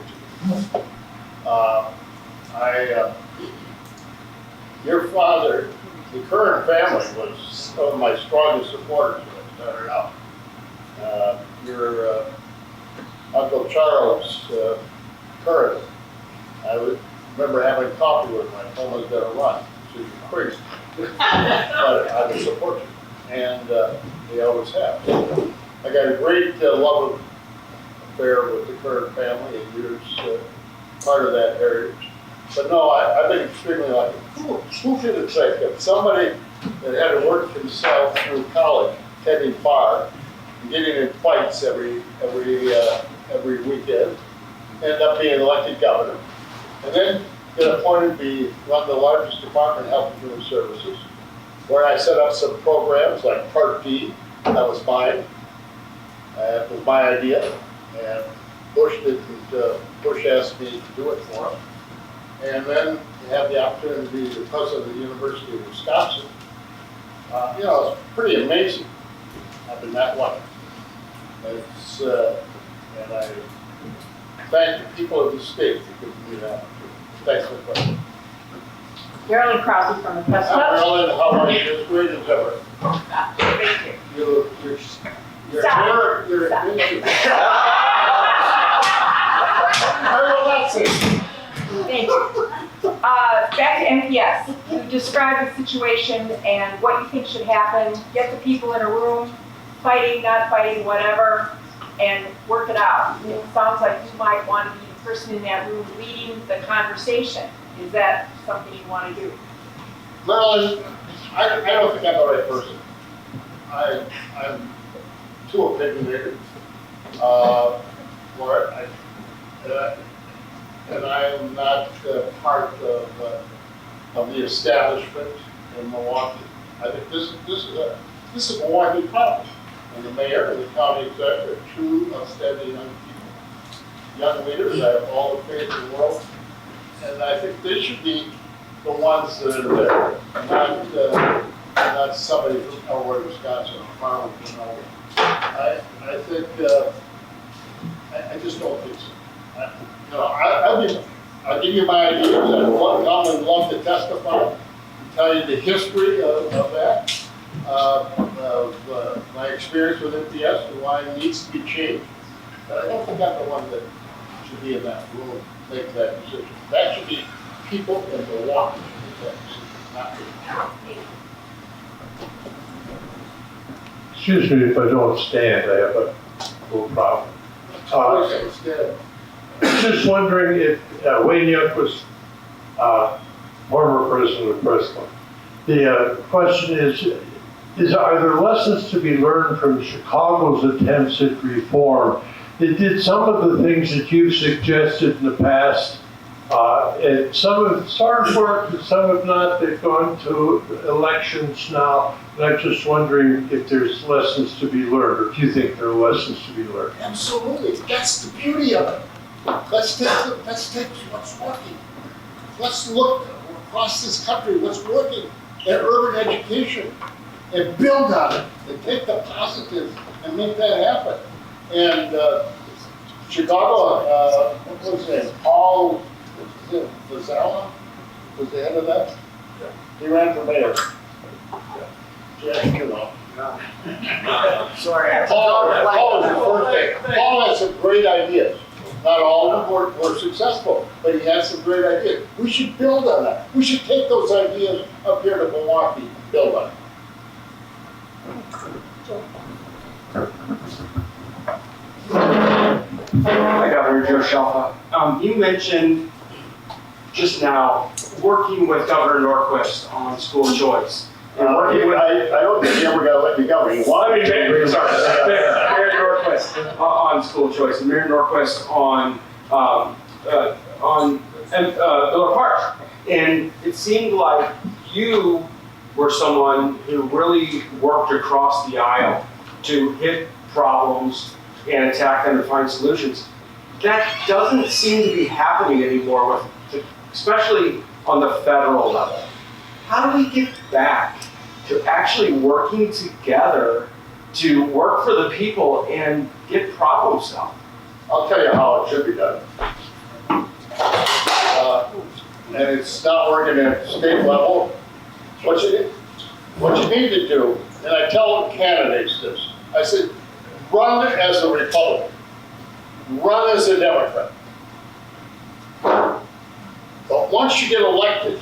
Your father, the current family, was one of my strongest supporters when I started out. Your Uncle Charles Curran, I would remember having coffee with him. I told him I was going to run. She was crazy. But I would support you. And they always have. I got a great love affair with the Curran family, and you're part of that heritage. But no, I've been extremely lucky. Who could have said that somebody that had to work himself through college tending bar, and getting in fights every weekend. Ended up being elected governor, and then get appointed to run the largest department of Health and Human Services, where I set up some programs like Part D. That was mine. It was my idea, and Bush asked me to do it for him. And then had the opportunity to be the president of the University of Wisconsin. It's pretty amazing. I've been that lucky. And I thank the people of the state for giving me that opportunity. Thanks for the question. Marilyn Krause from the Press Club. Marilyn, how are you? As great as ever. Thank you. You're Stop. here. Stop. Thank you. Back to MPS. You describe the situation and what you think should happen. Get the people in a room, fighting, not fighting, whatever, and work it out. It sounds like you might want to be the person in that room leading the conversation. Is that something you want to do? Marilyn, I don't think I'm the right person. I'm too opinionated for it. And I am not part of the establishment in Milwaukee. I think this is a Milwaukee problem. And the mayor and the county executive are two outstanding young people, young leaders. I have all the faith in the world, and I think they should be the ones that are there, not somebody from nowhere, Wisconsin, or farmer from nowhere. I think I just don't think so. I'll give you my ideas. I would love to testify and tell you the history of that, of my experience with MPS and why it needs to be changed. But I don't think I'm the one that should be in that room make that decision. That should be people in Milwaukee who make that decision, not me. Excuse me if I don't stand, I have a little problem. Just wondering if Wayne Youngquist, former president of the Press Club. The question is are there lessons to be learned from Chicago's attempts at reform? It did some of the things that you've suggested in the past, and some have sort of worked, and some have not. They've gone to elections now, and I'm just wondering if there's lessons to be learned, or if you think there are lessons to be learned. Absolutely, that's the beauty of it. Let's take what's working. Let's look across this country, what's working in urban education, and build on it, and take the positives and make that happen. And Chicago, what was his name? Paul Lazarski was the head of that? Yeah. He ran for mayor. Yeah, you know. Sorry. Paul was the first thing. Paul had some great ideas. Not all of them were successful, but he had some great ideas. We should build on that. We should take those ideas up here to Milwaukee and build on it. Hi, Governor Joe Shelfa. You mentioned just now working with Governor Norquist on school choice. I don't think he ever got elected governor. He wanted to change. Mayor Norquist on school choice, and Mayor Norquist on Miller Park. And it seemed like you were someone who really worked across the aisle to hit problems and attack them and find solutions. That doesn't seem to be happening anymore, especially on the federal level. How do we get back to actually working together to work for the people and get problem solved? I'll tell you how it should be done. And it's not working at state level. What you need to do, and I tell candidates this, I said, run as a Republican, run as a Democrat. But once you get elected,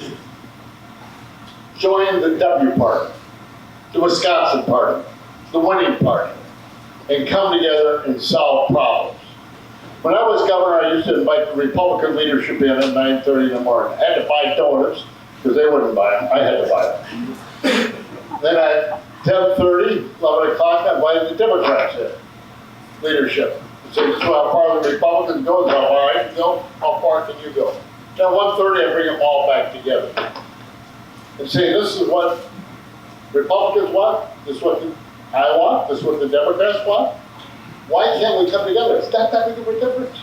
join the W party, the Wisconsin party, the winning party, and come together and solve problems. When I was governor, I used to invite the Republican leadership in at 9:30 in the morning. I had to buy donuts because they wouldn't buy them. I had to buy them. Then 10:30, 11 o'clock, I invited the Democrats in, leadership. So this is how far the Republicans go, how far I can go, how far can you go? Now 1:30, I bring them all back together and say, this is what Republicans want, this is what I want, this is what the Democrats want. Why can't we come together? It's not that big of a difference.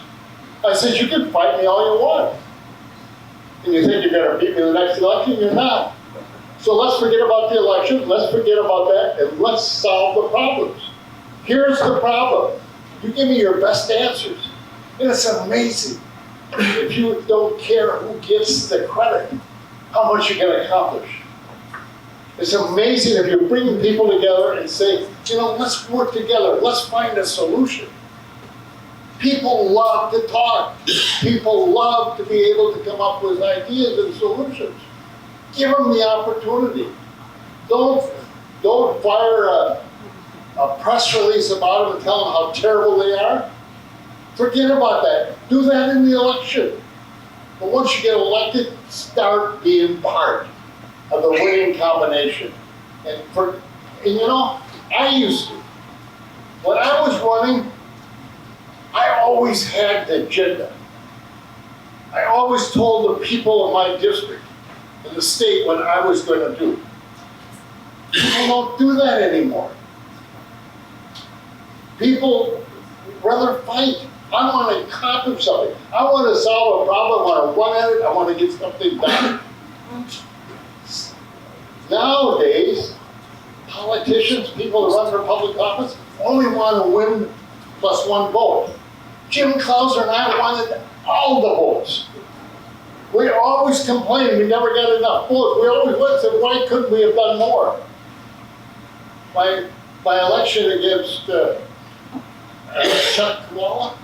I said, you can fight me all you want. And you think you're going to beat me in the next election? You're not. So let's forget about the election, let's forget about that, and let's solve the problems. Here's the problem. You give me your best answers, and it's amazing. If you don't care who gets the credit, how much you're going to accomplish. It's amazing if you bring people together and say, you know, let's work together, let's find a solution. People love to talk. People love to be able to come up with ideas and solutions. Give them the opportunity. Don't fire a press release about them and tell them how terrible they are. Forget about that. Do that in the election. But once you get elected, start being part of the winning combination. And you know, I used to. When I was running, I always had the agenda. I always told the people of my district and the state what I was going to do. People don't do that anymore. People rather fight. I want to accomplish something. I want to solve a problem. I want to run at it. I want to get something done. Nowadays, politicians, people who run for public office, only want to win plus one vote. Jim Clouser and I wanted all the votes. We always complained we never got enough votes. We always went and said, why couldn't we have done more? My election against Chuck Koala,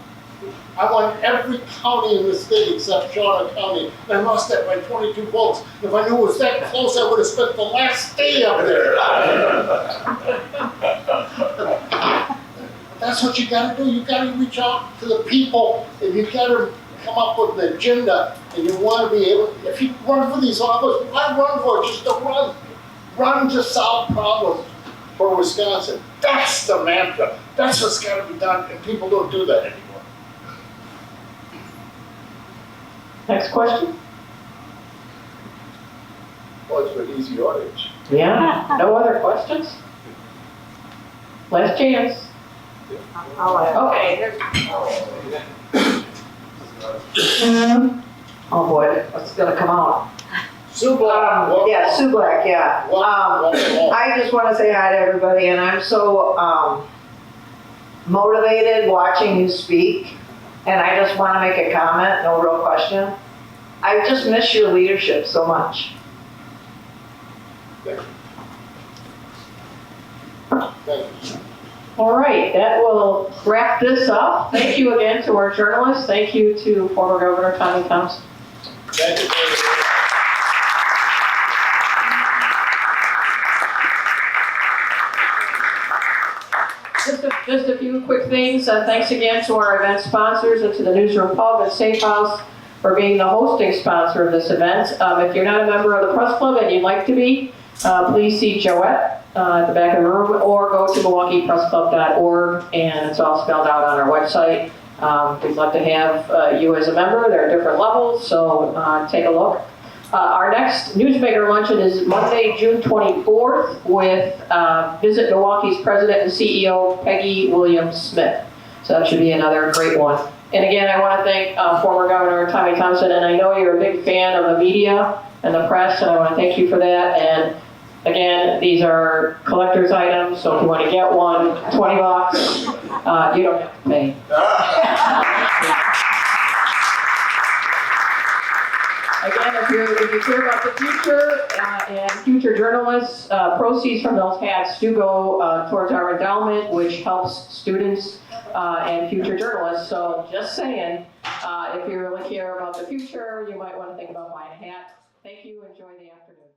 I won every county in the state except Shawnee County. And I lost that by 22 votes. If I knew it was that close, I would have spent the last day up there. That's what you got to do. You got to reach out to the people, and you got to come up with an agenda. And you want to be able. If you run for these offices, why run for it? Just to run. Run to solve problems for Wisconsin. That's the mantra. That's what's got to be done, and people don't do that anymore. Next question? Well, it's an easy audience. Yeah, no other questions? Last chance. Okay. Oh boy, what's gonna come out? Sue Black. Yeah, Sue Black, yeah. I just want to say hi to everybody, and I'm so motivated watching you speak, and I just want to make a comment, no real question. I just miss your leadership so much. Thank you. Thank you. All right, that will wrap this up. Thank you again to our journalists. Thank you to former Governor Tommy Thompson. Thank you. Just a few quick things. Thanks again to our event sponsors and to the Newsroom Pub and Safe House for being the hosting sponsor of this event. If you're not a member of the Press Club and you'd like to be, please see Joette at the back of the room, or go to MilwaukeePressClub.org, and it's all spelled out on our website. We'd love to have you as a member. There are different levels, so take a look. Our next Newsmaker Luncheon is Monday, June 24th, with Visit Milwaukee's President and CEO, Peggy Williams-Smith. So that should be another great one. And again, I want to thank former Governor Tommy Thompson, and I know you're a big fan of the media and the press, and I want to thank you for that. And again, these are collector's items, so if you want to get one, $20, you don't have to pay. Again, if you care about the future and future journalists, proceeds from those hats do go towards our endowment, which helps students and future journalists. So just saying, if you really care about the future, you might want to think about buying a hat. Thank you. Enjoy the afternoon.